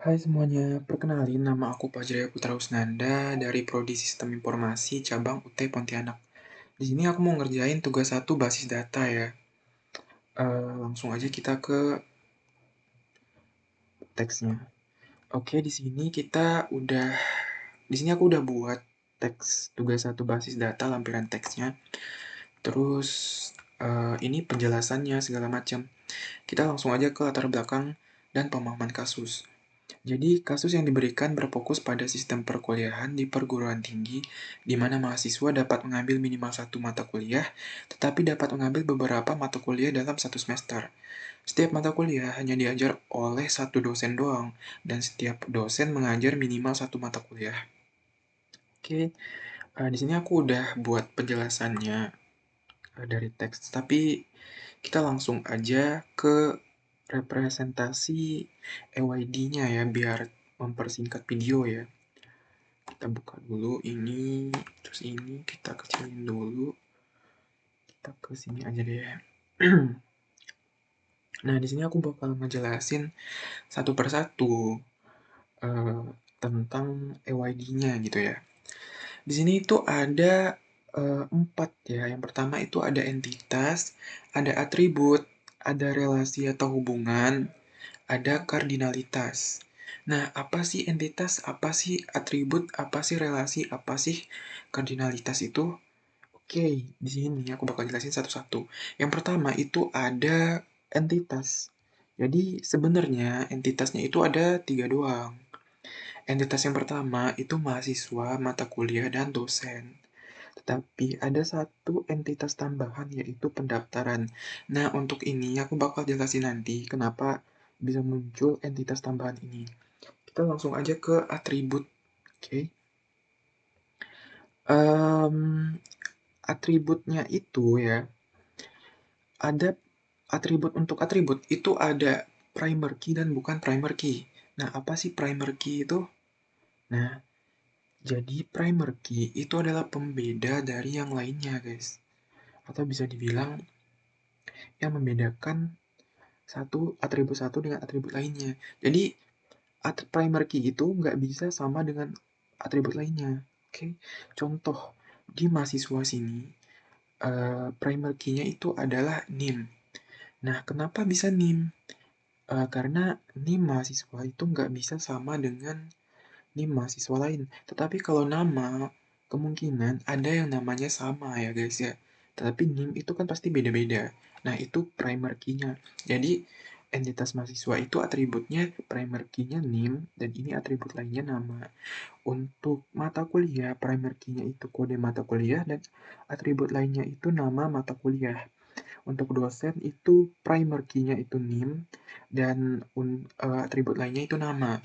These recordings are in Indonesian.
Hai semuanya, perkenalin nama aku Fajraya Putra Usnanda dari Prodi Sistem Informasi Cabang UT Pontianak. Di sini aku mau ngerjain tugas satu basis data ya. Langsung aja kita ke teksnya. Oke, di sini aku udah buat teks tugas satu basis data lampiran teksnya. Terus ini penjelasannya segala macam. Kita langsung aja ke latar belakang dan pemahaman kasus. Jadi, kasus yang diberikan berfokus pada sistem perkuliahan di perguruan tinggi, di mana mahasiswa dapat mengambil minimal satu mata kuliah, tetapi dapat mengambil beberapa mata kuliah dalam satu semester. Setiap mata kuliah hanya diajar oleh satu dosen doang, dan setiap dosen mengajar minimal satu mata kuliah. Oke, di sini aku udah buat penjelasannya dari teks, tapi kita langsung aja ke representasi EYD-nya ya, biar mempersingkat video ya. Kita buka dulu ini, terus ini kita kecilin dulu. Kita ke sini aja deh. Nah, di sini aku bakal ngejelasin satu persatu eh, tentang EYD-nya gitu ya. Di sini itu ada empat ya. Yang pertama itu ada entitas, ada atribut, ada relasi atau hubungan, ada kardinalitas. Nah, apa sih entitas, apa sih atribut, apa sih relasi, apa sih kardinalitas itu? Oke, di sini aku bakal jelasin satu-satu. Yang pertama itu ada entitas. Jadi sebenarnya entitasnya itu ada tiga doang. Entitas yang pertama itu mahasiswa, mata kuliah, dan dosen. Tetapi ada satu entitas tambahan yaitu pendaftaran. Nah, untuk ini aku bakal jelasin nanti kenapa bisa muncul entitas tambahan ini. Kita langsung aja ke atribut. Oke. Em, Atributnya itu ya, ada untuk atribut itu ada primer key dan bukan primer key. Nah, apa sih primer key itu? Nah, jadi primer key itu adalah pembeda dari yang lainnya, guys. Atau bisa dibilang yang membedakan atribut satu dengan atribut lainnya. Jadi, primer key itu nggak bisa sama dengan atribut lainnya. Oke, contoh di mahasiswa sini, primer key-nya itu adalah NIM. Nah, kenapa bisa NIM? Karena NIM mahasiswa itu nggak bisa sama dengan NIM mahasiswa lain. Tetapi kalau nama, kemungkinan ada yang namanya sama ya guys ya. Tetapi NIM itu kan pasti beda-beda. Nah, itu primer key-nya. Jadi, entitas mahasiswa itu atributnya primer key-nya NIM, dan ini atribut lainnya nama. Untuk mata kuliah, primer key-nya itu kode mata kuliah, dan atribut lainnya itu nama mata kuliah. Untuk dosen itu primer key-nya itu NIM, dan atribut lainnya itu nama.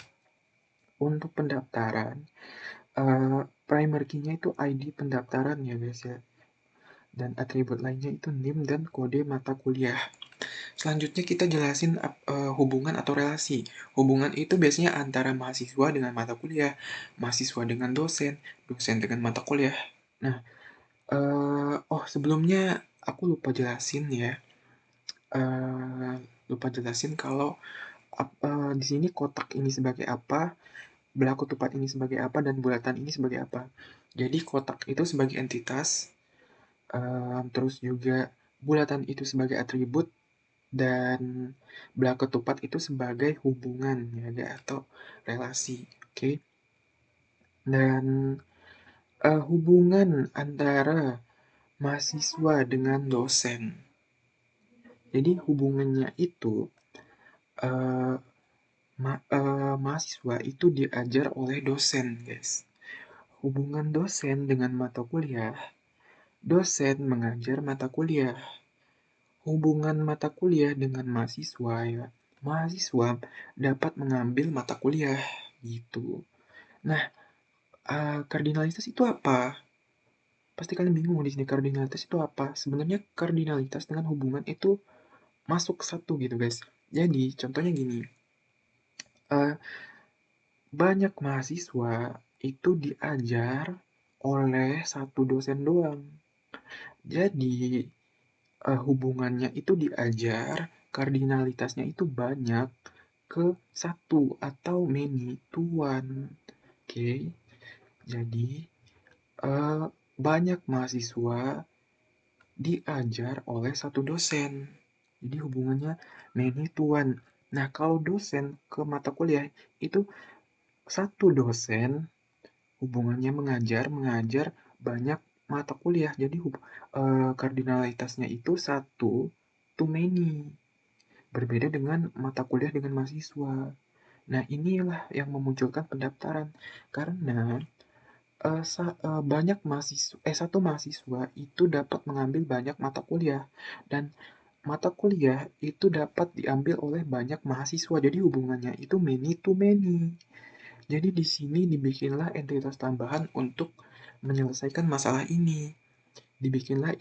Untuk pendaftaran, primer key-nya itu ID pendaftaran ya guys ya. Dan atribut lainnya itu NIM dan kode mata kuliah. Selanjutnya kita jelasin hubungan atau relasi. Hubungan itu biasanya antara mahasiswa dengan mata kuliah, mahasiswa dengan dosen, dosen dengan mata kuliah. Nah, sebelumnya aku lupa jelasin ya. Lupa jelasin kalau di sini kotak ini sebagai apa, belah ketupat ini sebagai apa, dan bulatan ini sebagai apa. Jadi kotak itu sebagai entitas, terus juga bulatan itu sebagai atribut, dan belah ketupat itu sebagai hubungan ya atau relasi. Oke. Dan hubungan antara mahasiswa dengan dosen. Jadi hubungannya itu eh, mahasiswa itu diajar oleh dosen, guys. Hubungan dosen dengan mata kuliah. Dosen mengajar mata kuliah. Hubungan mata kuliah dengan mahasiswa ya. Mahasiswa dapat mengambil mata kuliah gitu. Nah, kardinalitas itu apa? Pasti kalian bingung di sini kardinalitas itu apa? Sebenarnya kardinalitas dengan hubungan itu masuk satu gitu, guys. Jadi, contohnya gini. Uh, Banyak mahasiswa itu diajar oleh satu dosen doang. Jadi, hubungannya itu diajar, kardinalitasnya itu banyak, ke satu atau many to one. Oke, jadi banyak mahasiswa diajar oleh satu dosen. Jadi hubungannya many to one. Nah, kalau dosen ke mata kuliah itu satu dosen hubungannya mengajar banyak mata kuliah. Jadi kardinalitasnya itu satu to many. Berbeda dengan mata kuliah dengan mahasiswa. Nah, inilah yang memunculkan pendaftaran. Karena banyak mahasiswa, satu mahasiswa itu dapat mengambil banyak mata kuliah. Dan mata kuliah itu dapat diambil oleh banyak mahasiswa. Jadi hubungannya itu many to many. Jadi di sini dibikinlah entitas tambahan untuk menyelesaikan masalah ini. Dibikinlah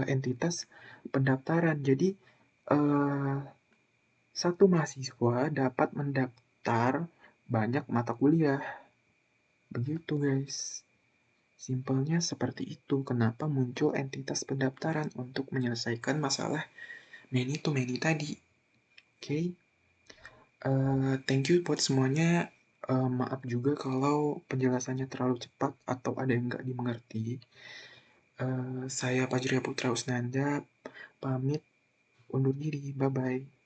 entitas pendaftaran. Jadi eh, satu mahasiswa dapat mendaftar banyak mata kuliah. Begitu guys. Simpelnya seperti itu. Kenapa muncul entitas pendaftaran untuk menyelesaikan masalah many to many tadi. Oke. Okay? Thank you buat semuanya. Maaf juga kalau penjelasannya terlalu cepat atau ada yang nggak dimengerti. Saya Fajriya Putra Usnanda, pamit undur diri. Bye-bye.